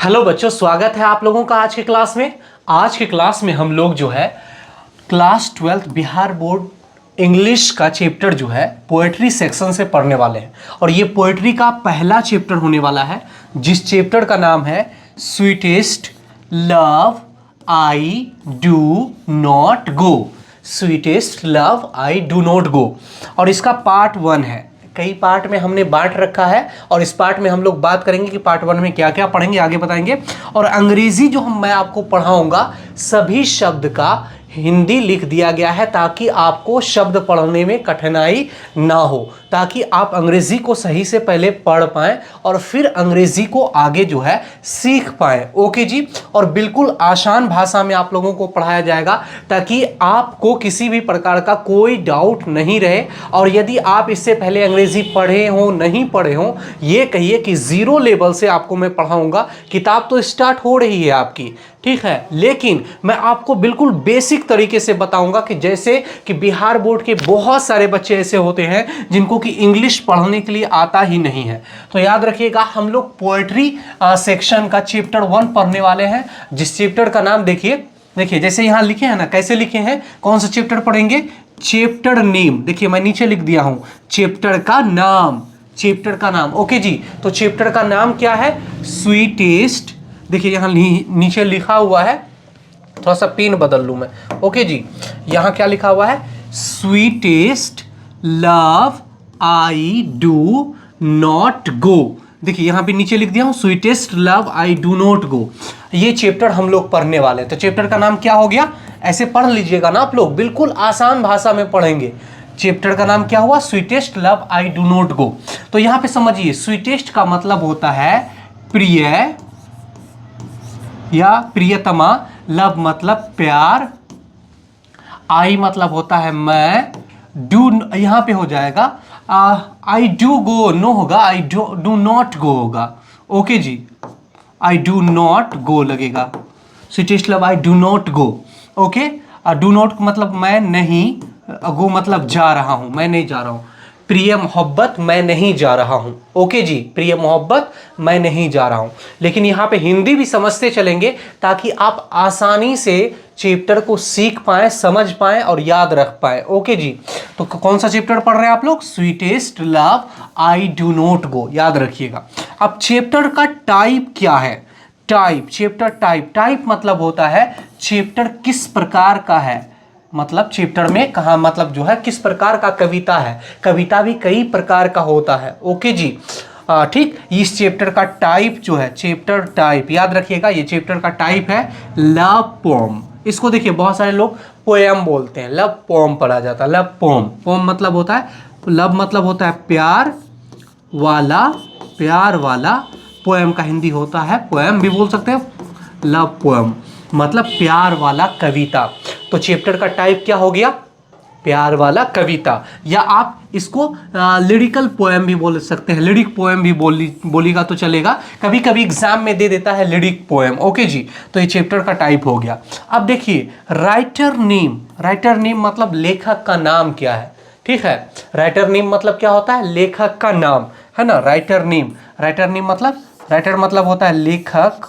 Hello बच्चों, स्वागत है आप लोगों का आज के क्लास में। आज के क्लास में हम लोग जो है क्लास 12 बिहार बोर्ड इंग्लिश का चैप्टर जो है पोएट्री सेक्शन से पढ़ने वाले हैं। और ये पोएट्री का पहला चैप्टर होने वाला है, जिस चैप्टर का नाम है sweetest love I do not go. Sweetest love I do not गो। और इसका पार्ट 1 है। कई पार्ट में हमने बांट रखा है और इस पार्ट में हम लोग बात करेंगे कि पार्ट 1 में क्या क्या पढ़ेंगे, आगे बताएंगे। और अंग्रेजी जो मैं आपको पढ़ाऊंगा, सभी शब्द का हिंदी लिख दिया गया है ताकि आपको शब्द पढ़ने में कठिनाई ना हो, ताकि आप अंग्रेजी को सही से पहले पढ़ पाएं और फिर अंग्रेजी को आगे जो है सीख पाएं। ओके जी। और बिल्कुल आसान भाषा में आप लोगों को पढ़ाया जाएगा ताकि आपको किसी भी प्रकार का कोई डाउट नहीं रहे। और यदि आप इससे पहले अंग्रेजी पढ़े हो नहीं पढ़े हो, ये कहिए कि 0 लेवल से आपको मैं पढ़ाऊंगा। किताब तो स्टार्ट हो रही है आपकी, ठीक है, लेकिन मैं आपको बिल्कुल बेसिक तरीके से बताऊंगा कि जैसे कि बिहार बोर्ड के बहुत सारे बच्चे ऐसे होते हैं जिनको कि इंग्लिश पढ़ने के लिए आता ही नहीं है। तो याद रखिएगा, हम लोग पोएट्री सेक्शन का चैप्टर 1 पढ़ने वाले हैं, जिस चैप्टर का नाम देखिए जैसे यहां लिखे हैं ना, कैसे लिखे हैं, कौन सा चैप्टर पढ़ेंगे, चैप्टर नेम। देखिए मैं नीचे लिख दिया हूं चैप्टर का नाम, चैप्टर का नाम। ओके जी। तो चैप्टर का नाम क्या है, स्वीटेस्ट। देखिए यहाँ नीचे लिखा हुआ है, थोड़ा सा पेन बदल लूं मैं। ओके जी, यहाँ क्या लिखा हुआ है, sweetest love I do not गो। देखिए यहाँ पे नीचे लिख दिया हूँ sweetest love I do not गो। ये चैप्टर हम लोग पढ़ने वाले हैं। तो चैप्टर का नाम क्या हो गया, ऐसे पढ़ लीजिएगा ना आप लोग, बिल्कुल आसान भाषा में पढ़ेंगे। चैप्टर का नाम क्या हुआ, sweetest love I do not गो। तो यहाँ पे समझिए, स्वीटेस्ट का मतलब होता है प्रिय या प्रियतमा, लव मतलब प्यार, आई मतलब होता है मैं, डू यहां पे हो जाएगा आई डू गो, नो होगा, आई डू नॉट गो होगा। ओके जी, आई डू नॉट गो लगेगा, sweetest love I do not go. Okay, do not मतलब मैं नहीं, गो मतलब जा रहा हूं, मैं नहीं जा रहा हूं। प्रिय मोहब्बत मैं नहीं जा रहा हूं। ओके जी, प्रिय मोहब्बत मैं नहीं जा रहा हूं। लेकिन यहां पे हिंदी भी समझते चलेंगे ताकि आप आसानी से चैप्टर को सीख पाएं, समझ पाएं और याद रख पाएं। ओके जी। तो कौन सा चैप्टर पढ़ रहे हैं आप लोग, sweetest love I do not गो, याद रखिएगा। अब चैप्टर का टाइप क्या है, टाइप, चैप्टर टाइप मतलब होता है चैप्टर किस प्रकार का है, मतलब चैप्टर में कहा मतलब जो है किस प्रकार का कविता है। कविता भी कई प्रकार का होता है। ओके जी, ठीक। इस चैप्टर का टाइप जो है, चैप्टर टाइप याद रखिएगा, ये चैप्टर का टाइप है लव पोम। इसको देखिए बहुत सारे लोग पोएम बोलते हैं, लव पोम पढ़ा जाता है, लव पोम। पोम मतलब होता है, लव मतलब होता है प्यार वाला, प्यार वाला। पोएम का हिंदी होता है, पोएम भी बोल सकते हैं, लव पोएम मतलब प्यार वाला कविता। तो चैप्टर का टाइप क्या हो गया, प्यार वाला कविता, या आप इसको लिरिकल पोएम भी बोल सकते हैं, लिरिक पोएम भी बोलिएगा तो चलेगा, कभी कभी एग्जाम में दे देता है लिरिक पोएम। ओके जी। तो ये चैप्टर का टाइप हो गया। अब देखिए राइटर नेम, राइटर नेम मतलब लेखक का नाम क्या है, ठीक है। राइटर नेम मतलब क्या होता है, लेखक का नाम, है ना। राइटर नेम, राइटर नेम मतलब, राइटर मतलब होता है लेखक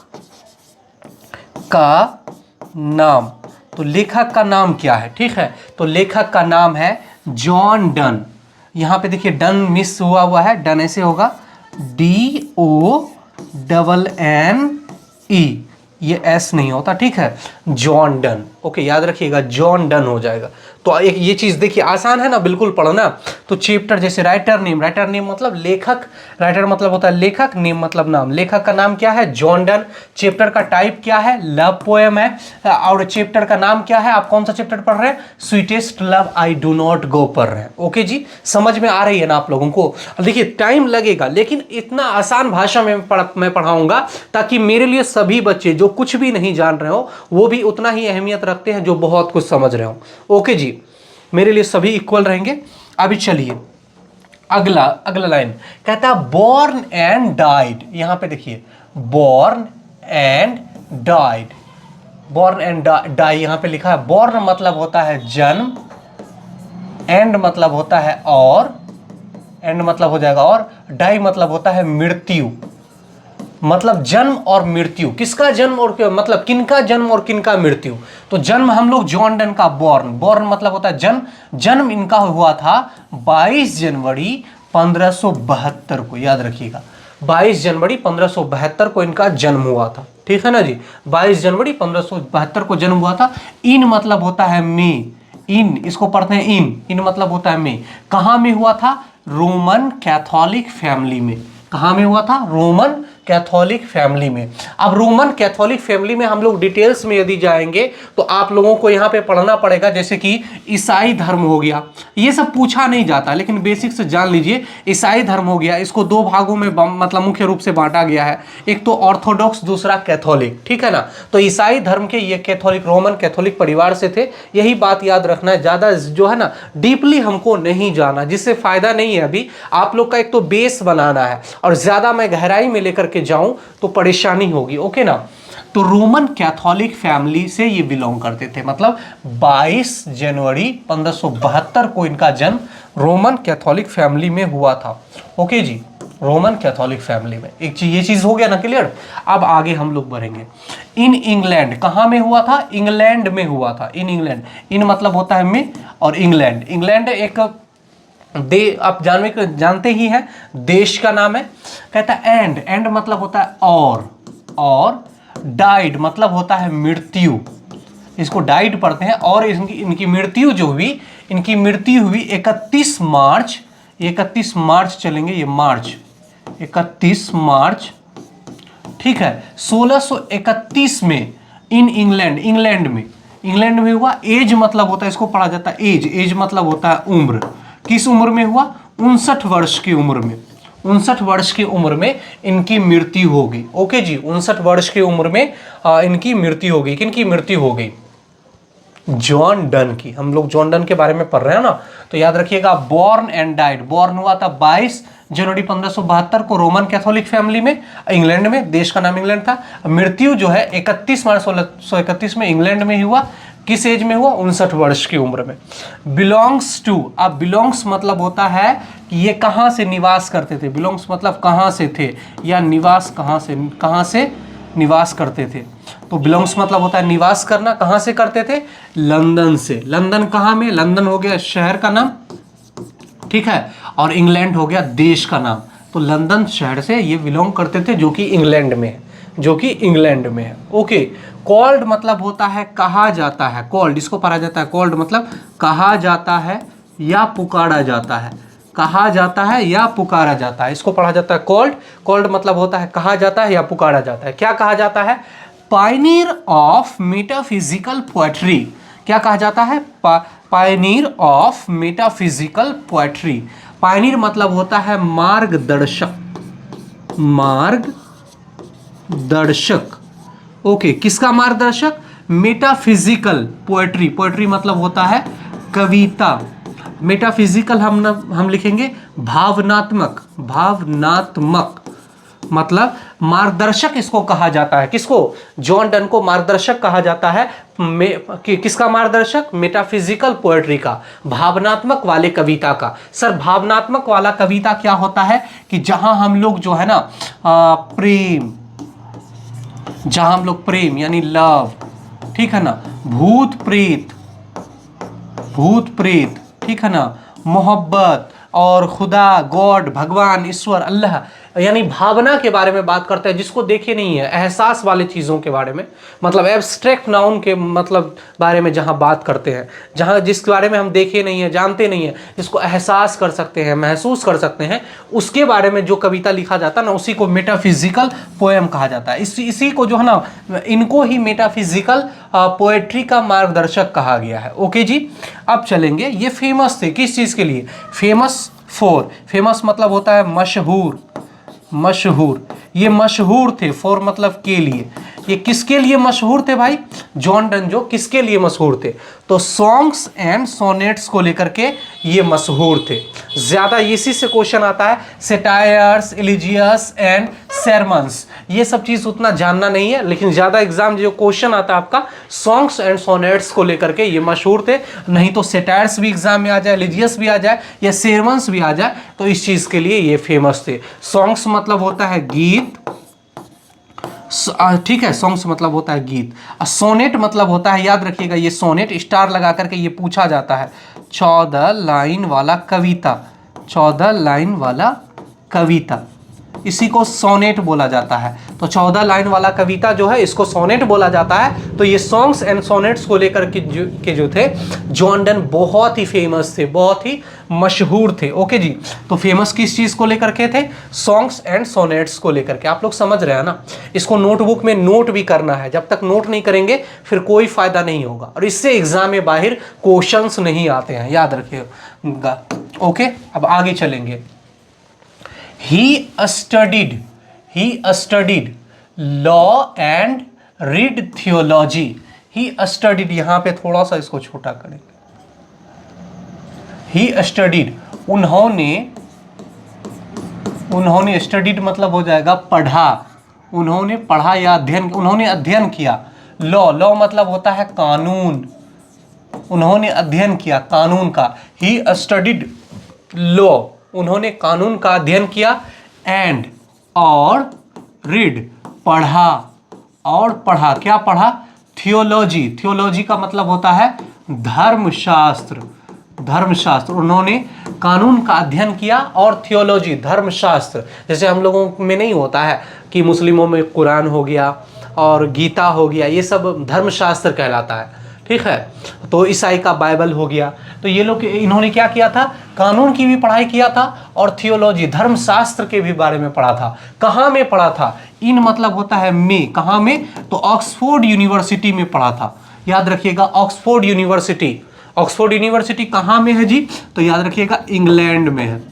का नाम। तो लेखक का नाम क्या है, ठीक है। तो लेखक का नाम है जॉन डन। यहां पे देखिए डन मिस हुआ है, डन ऐसे होगा DONNE, ये एस नहीं होता, ठीक है, जॉन डन। ओके, याद रखिएगा जॉन डन हो जाएगा। तो एक ये चीज देखिए आसान है ना, बिल्कुल पढ़ना। तो चैप्टर जैसे राइटर नेम, राइटर नेम मतलब लेखक, राइटर मतलब होता है लेखक, नेम मतलब नाम, लेखक का नाम क्या है, जॉन डन। चैप्टर का टाइप क्या है, लव पोएम है। और चैप्टर का नाम क्या है, आप कौन सा चैप्टर पढ़ रहे हैं, sweetest love I do not गो पढ़ रहे हैं। ओके जी, समझ में आ रही है ना आप लोगों को। देखिए टाइम लगेगा, लेकिन इतना आसान भाषा में मैं पढ़ाऊंगा ताकि मेरे लिए सभी बच्चे जो कुछ भी नहीं जान रहे हो वो भी उतना ही अहमियत रखते हैं जो बहुत कुछ समझ रहे हो। ओके जी, मेरे लिए सभी इक्वल रहेंगे। अभी चलिए अगला लाइन कहता है बॉर्न एंड डाइड। यहां पे देखिए born and died, born and die यहां पे लिखा है। बॉर्न मतलब होता है जन्म, एंड मतलब होता है और, एंड मतलब हो जाएगा और, डाई मतलब होता है मृत्यु। मतलब जन्म और मृत्यु, किसका जन्म और मतलब किनका जन्म और किनका मृत्यु। तो जन्म हम लोग जॉन डन का बॉर्न, बॉर्न मतलब होता है जन्म, जन्म इनका हुआ था 22 जनवरी 1572 को, याद रखिएगा 22 जनवरी 1572 को इनका जन्म हुआ था, ठीक है ना जी। 22 जनवरी 1572 को जन्म हुआ था। इन मतलब होता है मई, इन इसको पढ़ते हैं इन मतलब होता है मई। कहाँ में हुआ था? रोमन कैथोलिक फैमिली में। कहाँ में हुआ था? रोमन कैथोलिक फैमिली में। अब रोमन कैथोलिक फैमिली में हम लोग डिटेल्स में यदि जाएंगे तो आप लोगों को यहाँ पे पढ़ना पड़ेगा, जैसे कि ईसाई धर्म हो गया, ये सब पूछा नहीं जाता लेकिन बेसिक से जान लीजिए। ईसाई धर्म हो गया, इसको दो भागों में मतलब मुख्य रूप से बांटा गया है, एक तो ऑर्थोडॉक्स, दूसरा कैथोलिक, ठीक है ना। तो ईसाई धर्म के ये कैथोलिक, रोमन कैथोलिक परिवार से थे, यही बात याद रखना है। ज़्यादा जो है ना डीपली हमको नहीं जाना, जिससे फायदा नहीं है। अभी आप लोग का एक तो बेस बनाना है, और ज़्यादा मैं गहराई में लेकर के जाऊं तो परेशानी होगी, ओके ना। तो रोमन कैथोलिक फैमिली से ये बिलोंग करते थे, मतलब 22 जनवरी 1572 को इनका जन्म रोमन कैथोलिक फैमिली में हुआ था, ओके जी, रोमन कैथोलिक फैमिली में। एक चीज, ये चीज हो गया ना क्लियर। अब आगे हम लोग बढ़ेंगे। इन इंग्लैंड, कहाँ में हुआ था? इंग्लैंड में हुआ था, इन इंग्लैंड। इन मतलब होता है में, और इंग्लैंड, इंग्लैंड एक आप जानते ही हैं देश का नाम है। कहता है एंड, एंड मतलब होता है और डाइड मतलब होता है मृत्यु, इसको डाइड पढ़ते हैं। और इनकी मृत्यु जो हुई, इनकी मृत्यु हुई 31 मार्च, 31 मार्च चलेंगे, ये मार्च 31 मार्च, ठीक है, 1631 में इन इंग्लैंड, इंग्लैंड में हुआ। एज मतलब होता है, इसको पढ़ा जाता है एज, एज मतलब होता है उम्र। किस उम्र में हुआ? 59 वर्ष की उम्र में, 59 वर्ष की उम्र में इनकी मृत्यु हो गई, ओके जी। 59 वर्ष की उम्र में इनकी मृत्यु हो गई। किनकी मृत्यु हो गई? जॉन डन की। हम लोग जॉन डन के बारे में पढ़ रहे हैं ना, तो याद रखिएगा बॉर्न एंड डाइड। बॉर्न हुआ था 22 जनवरी 1572 को रोमन कैथोलिक फैमिली में, इंग्लैंड में, देश का नाम इंग्लैंड था। मृत्यु जो है 31 मार्च 1631 में इंग्लैंड में ही हुआ। किस एज में हुआ? 59 वर्ष की उम्र में। बिलोंग्स टू, अब बिलोंग्स मतलब होता है कि ये कहाँ से निवास करते थे। बिलोंग्स मतलब कहाँ से थे, या निवास कहाँ से निवास करते थे। तो बिलोंग्स मतलब होता है निवास करना। कहाँ से करते थे? लंदन से। लंदन कहाँ में? लंदन हो गया शहर का नाम, ठीक है, और इंग्लैंड हो गया देश का नाम। तो लंदन शहर से ये बिलोंग करते थे, जो कि इंग्लैंड में है, जो कि इंग्लैंड में है, ओके। कॉल्ड मतलब होता है कहा जाता है, कॉल्ड इसको पढ़ा जाता है। कॉल्ड मतलब कहा जाता है या पुकारा जाता है, कहा जाता है या पुकारा जाता है, इसको पढ़ा जाता है कॉल्ड। कॉल्ड मतलब होता है कहा जाता है या पुकारा जाता है। क्या कहा जाता है? Pioneer of metaphysical poetry. क्या कहा जाता है? Pioneer of metaphysical poetry. Pioneer मतलब होता है मार्गदर्शक, मार्गदर्शक, ओके। किसका मार्गदर्शक? Metaphysical poetry. पोएट्री मतलब होता है कविता। मेटाफिजिकल हम लिखेंगे भावनात्मक, भावनात्मक मतलब मार्गदर्शक इसको कहा जाता है। किसको? जॉन डन को मार्गदर्शक कहा जाता है। किसका मार्गदर्शक? मेटाफिजिकल पोएट्री का, भावनात्मक वाले कविता का। सर भावनात्मक वाला कविता क्या होता है? कि जहां हम लोग जो है ना प्रेम, जहां हम लोग प्रेम यानी लव, ठीक है ना, भूत प्रेत, ठीक है ना, मोहब्बत और खुदा, गॉड, भगवान, ईश्वर, अल्लाह, यानी भावना के बारे में बात करते हैं, जिसको देखे नहीं है, एहसास वाले चीज़ों के बारे में, मतलब एब्स्ट्रैक्ट नाउन के मतलब बारे में जहाँ बात करते हैं, जहाँ जिसके बारे में हम देखे नहीं है, जानते नहीं है, जिसको एहसास कर सकते हैं, महसूस कर सकते हैं, उसके बारे में जो कविता लिखा जाता है ना, उसी को मेटाफिजिकल पोएम कहा जाता है। इसी को जो है ना, इनको ही मेटाफिजिकल पोएट्री का मार्गदर्शक कहा गया है, ओके जी। अब चलेंगे, ये फेमस थे किस चीज़ के लिए? फेमस मतलब होता है मशहूर, मशहूर, ये मशहूर थे। फॉर मतलब के लिए। ये किसके लिए मशहूर थे भाई? जॉन डन जो किसके लिए मशहूर थे? तो सॉन्ग्स एंड सोनेट्स को लेकर के ये मशहूर थे। ज्यादा इसी से क्वेश्चन आता है, सेटायर्स, एलिजियस एंड sermons, ये सब चीज उतना जानना नहीं है, लेकिन ज्यादा एग्जाम जो क्वेश्चन आता है आपका सॉन्ग्स एंड सोनेट्स को लेकर के, ये मशहूर थे। नहीं तो सेटायर्स भी एग्जाम में आ जाए, एलिजियस भी आ जाए, या sermons भी आ जाए, तो इस चीज के लिए ये फेमस थे। सॉन्ग्स मतलब होता है गीत, ठीक है, सॉन्ग्स मतलब होता है गीत। सोनेट मतलब होता है, याद रखिएगा, ये सोनेट स्टार लगा करके ये पूछा जाता है, 14 लाइन वाला कविता, 14 लाइन वाला कविता, इसी को सोनेट बोला जाता है। तो 14 लाइन वाला कविता जो है इसको सोनेट बोला जाता है। तो ये सॉन्ग्स एंड सोनेट्स को लेकर के जो थे, जॉन डन बहुत ही फेमस थे, बहुत ही मशहूर थे। ओके जी, तो फेमस किस चीज़ को लेकर के थे? सॉन्ग्स एंड सोनेट्स को लेकर के। आप लोग समझ रहे हैं ना? इसको नोटबुक में नोट भी करना है, जब तक नोट नहीं करेंगे फिर कोई फायदा नहीं होगा, और इससे एग्जाम में बाहर क्वेश्चंस नहीं आते हैं, याद रखिएगा। ओके, अब आगे चलेंगे। He studied law and read theology. He studied, यहां पे थोड़ा सा इसको छोटा करेंगे। He studied, उन्होंने studied मतलब हो जाएगा पढ़ा, उन्होंने पढ़ा या अध्ययन, उन्होंने अध्ययन किया। लॉ मतलब होता है कानून, उन्होंने अध्ययन किया कानून का। He studied law, उन्होंने कानून का अध्ययन किया। एंड, और रीड, पढ़ा, और पढ़ा, क्या पढ़ा? थियोलॉजी। थियोलॉजी का मतलब होता है धर्मशास्त्र, धर्मशास्त्र। उन्होंने कानून का अध्ययन किया और थियोलॉजी, धर्मशास्त्र। जैसे हम लोगों में नहीं होता है कि मुस्लिमों में कुरान हो गया और गीता हो गया, ये सब धर्मशास्त्र कहलाता है, ठीक है। तो ईसाई का बाइबल हो गया। तो ये लोग, इन्होंने क्या किया था? कानून की भी पढ़ाई किया था और थियोलॉजी, धर्मशास्त्र के भी बारे में पढ़ा था। कहाँ में पढ़ा था? इन मतलब होता है में, कहाँ में? तो ऑक्सफोर्ड यूनिवर्सिटी में पढ़ा था, याद रखिएगा, ऑक्सफोर्ड यूनिवर्सिटी। ऑक्सफोर्ड यूनिवर्सिटी कहाँ में है जी? तो याद रखिएगा इंग्लैंड में है,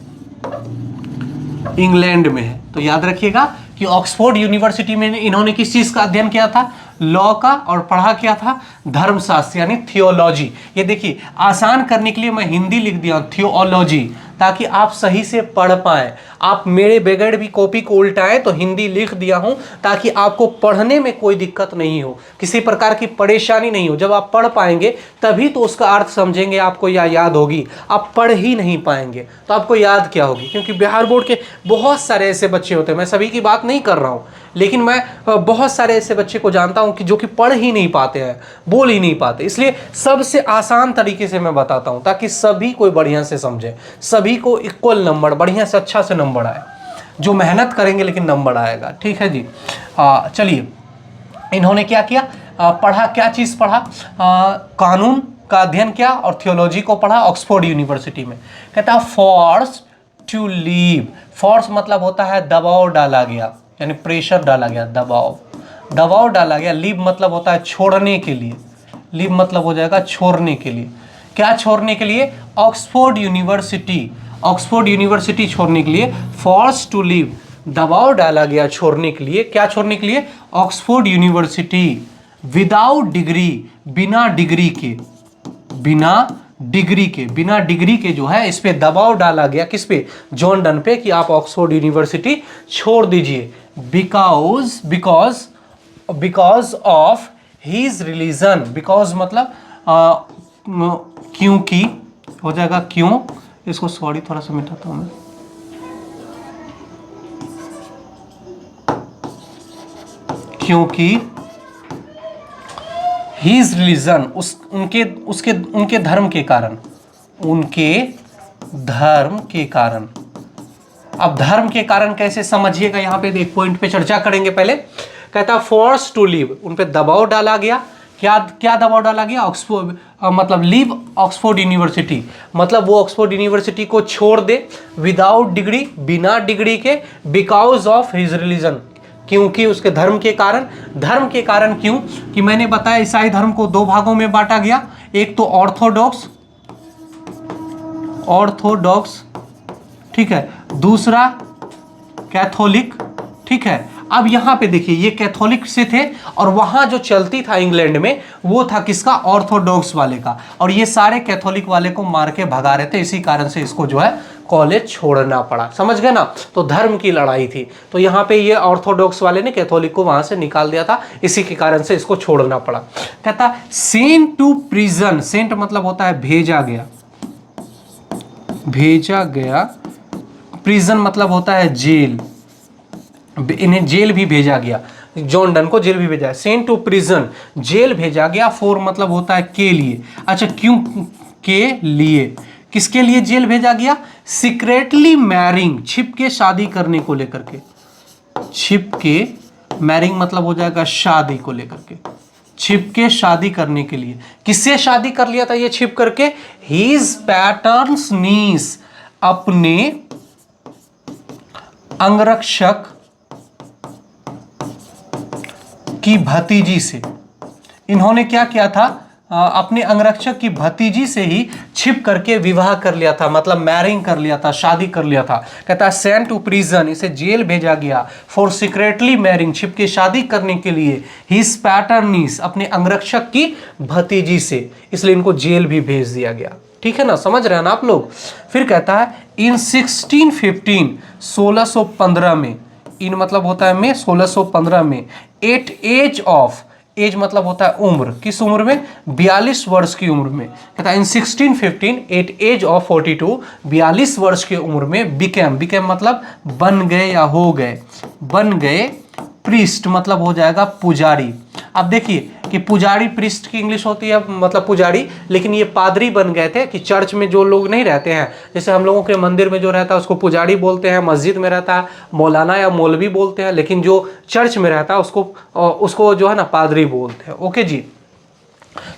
इंग्लैंड में है। तो याद रखिएगा कि ऑक्सफोर्ड यूनिवर्सिटी में इन्होंने किस चीज का अध्ययन किया था? लॉ का, और पढ़ा क्या था? धर्मशास्त्र यानी थियोलॉजी। ये देखिए, आसान करने के लिए मैं हिंदी लिख दिया थियोलॉजी, ताकि आप सही से पढ़ पाएं। आप मेरे बगैर भी कॉपी को उल्टाएं तो हिंदी लिख दिया हूं, ताकि आपको पढ़ने में कोई दिक्कत नहीं हो, किसी प्रकार की परेशानी नहीं हो। जब आप पढ़ पाएंगे तभी तो उसका अर्थ समझेंगे, आपको या याद होगी। आप पढ़ ही नहीं पाएंगे तो आपको याद क्या होगी? क्योंकि बिहार बोर्ड के बहुत सारे ऐसे बच्चे होते हैं, मैं सभी की बात नहीं कर रहा हूँ, लेकिन मैं बहुत सारे ऐसे बच्चे को जानता हूं कि जो कि पढ़ ही नहीं पाते हैं, बोल ही नहीं पाते। इसलिए सबसे आसान तरीके से मैं बताता हूं, ताकि सभी कोई बढ़िया से समझे, सभी को इक्वल नंबर, बढ़िया से अच्छा से नंबर आए। जो मेहनत करेंगे लेकिन नंबर आएगा, ठीक है जी। चलिए, इन्होंने क्या किया? पढ़ा, क्या चीज़ पढ़ा? कानून का अध्ययन किया और थियोलॉजी को पढ़ा ऑक्सफोर्ड यूनिवर्सिटी में। कहता है फोर्स टू लीव। फोर्स मतलब होता है दबाव डाला गया, यानी प्रेशर डाला गया, दबाव, दबाव डाला गया। लीव मतलब होता है छोड़ने के लिए, लीव मतलब हो जाएगा छोड़ने के लिए। क्या छोड़ने के लिए? ऑक्सफोर्ड यूनिवर्सिटी, ऑक्सफोर्ड यूनिवर्सिटी छोड़ने के लिए। फोर्स टू लीव, दबाव डाला गया छोड़ने के लिए। क्या छोड़ने के लिए? Oxford university. विदाउट डिग्री, बिना डिग्री के, बिना डिग्री के, बिना डिग्री के जो है, इस पे दबाव डाला गया। किस पे? जॉन डन पे, कि आप ऑक्सफोर्ड यूनिवर्सिटी छोड़ दीजिए। Because of his religion. Because मतलब क्योंकि हो जाएगा क्यों, इसको सॉरी थोड़ा सा मिटाता हूं मैं, क्योंकि हिज रिलीजन, उनके धर्म के कारण, उनके धर्म के कारण। अब धर्म के कारण कैसे समझिएगा, यहां पे एक पॉइंट पे चर्चा करेंगे। पहले कहता फोर्स टू लीव, उन पे दबाव डाला गया। क्या दबाव डाला गया? ऑक्सफोर्ड मतलब लीव ऑक्सफोर्ड यूनिवर्सिटी, मतलब वो ऑक्सफोर्ड यूनिवर्सिटी को छोड़ दे। विदाउट डिग्री, बिना डिग्री के। बिकॉज ऑफ हिज रिलीजन, क्योंकि उसके धर्म के कारण। धर्म के कारण क्यों? कि मैंने बताया ईसाई धर्म को दो भागों में बांटा गया, एक तो ऑर्थोडॉक्स, ठीक है, दूसरा कैथोलिक, ठीक है। अब यहां पे देखिए, ये कैथोलिक से थे और वहां जो चलती था इंग्लैंड में वो था किसका? ऑर्थोडॉक्स वाले का। और ये सारे कैथोलिक वाले को मार के भगा रहे थे, इसी कारण से इसको जो है कॉलेज छोड़ना पड़ा। समझ गए ना? तो धर्म की लड़ाई थी। तो यहाँ पे ये ऑर्थोडॉक्स वाले ने कैथोलिक को वहां से निकाल दिया था, इसी के कारण से इसको छोड़ना पड़ा। कहता सेंट टू प्रिजन। सेंट मतलब होता है भेजा गया, भेजा गया। प्रिजन मतलब होता है जेल, इन्हें जेल भी भेजा गया। जॉन डन को जेल भी भेजा है। सेंट टू प्रिजन, जेल भेजा गया। फॉर मतलब होता है के लिए। अच्छा, क्यों के लिए, किसके लिए जेल भेजा गया? सीक्रेटली मैरिंग, छिप के शादी करने को लेकर के। छिप के मैरिंग मतलब हो जाएगा शादी को लेकर के, छिप के शादी करने के लिए। किससे शादी कर लिया था ये छिप करके? हीज पैटर्न्स नीस, अपने अंगरक्षक की भतीजी से। इन्होंने क्या किया था? अपने अंगरक्षक की भतीजी से ही छिप करके विवाह कर लिया था, मतलब मैरिंग कर लिया था, शादी कर लिया था। कहता है सेंट टू प्रिजन, इसे जेल भेजा गया। फॉर सीक्रेटली मैरिंग, छिप के शादी करने के लिए। हिज पैटर्निस, अपने अंगरक्षक की भतीजी से, इसलिए इनको जेल भी भेज दिया गया। ठीक है ना, समझ रहे हैं ना आप लोग। फिर कहता है इन 1615, 1615 में, इन मतलब होता है में, 1615 में, एट एज ऑफ, एज मतलब होता है उम्र, किस उम्र में? 42 वर्ष की उम्र में। कहता है इन 1615 एट एज ऑफ 42, 42 वर्ष की उम्र में, बिकेम, बिकेम मतलब बन गए या हो गए, बन गए। प्रीस्ट मतलब हो जाएगा पुजारी। अब देखिए कि पुजारी, प्रीस्ट की इंग्लिश होती है मतलब पुजारी, लेकिन ये पादरी बन गए थे कि चर्च में जो लोग नहीं रहते हैं, जैसे हम लोगों के मंदिर में जो रहता है उसको पुजारी बोलते हैं, मस्जिद में रहता है मौलाना या मौलवी बोलते हैं, लेकिन जो चर्च में रहता है उसको जो है ना पादरी बोलते हैं। ओके जी।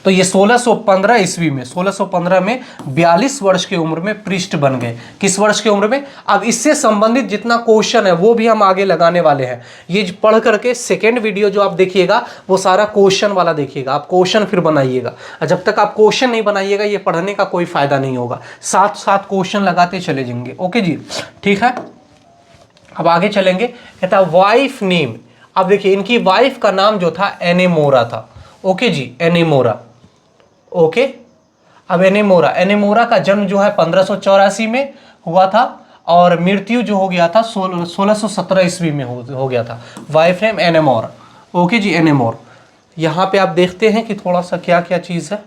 तो ये 1615 ईस्वी में, 1615 में 42 वर्ष की उम्र में प्रीस्ट बन गए। किस वर्ष की उम्र में? अब इससे संबंधित जितना क्वेश्चन है वो भी हम आगे लगाने वाले हैं। ये पढ़ करके सेकेंड वीडियो जो आप देखिएगा वो सारा क्वेश्चन वाला देखिएगा, आप क्वेश्चन फिर बनाइएगा। जब तक आप क्वेश्चन नहीं बनाइएगा ये पढ़ने का कोई फायदा नहीं होगा, साथ साथ क्वेश्चन लगाते चले जाएंगे। ओके जी, ठीक है। अब आगे चलेंगे। कहता है वाइफ नेम। अब देखिए इनकी वाइफ का नाम जो था एनेमोरा था। ओके जी, एनेमोरा। ओके, अब एनेमोरा, एनेमोरा का जन्म जो है 1584 में हुआ था और मृत्यु जो हो गया था 1617 ईस्वी में हो गया था। Wife name anymore. ओके जी, एनेमोर। यहाँ पे आप देखते हैं कि थोड़ा सा क्या क्या चीज़ है।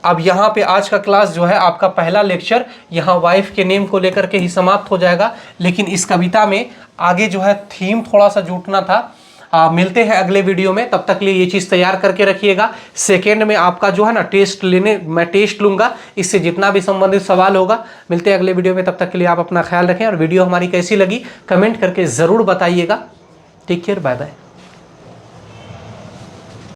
अब यहाँ पे आज का क्लास जो है आपका पहला लेक्चर यहाँ वाइफ के नेम को लेकर के ही समाप्त हो जाएगा, लेकिन इस कविता में आगे जो है थीम थोड़ा सा जुटना था। मिलते हैं अगले वीडियो में, तब तक के लिए ये चीज़ तैयार करके रखिएगा। सेकेंड में आपका जो है ना टेस्ट लेने, मैं टेस्ट लूँगा, इससे जितना भी संबंधित सवाल होगा। मिलते हैं अगले वीडियो में, तब तक के लिए आप अपना ख्याल रखें और वीडियो हमारी कैसी लगी कमेंट करके ज़रूर बताइएगा। Take care, bye bye.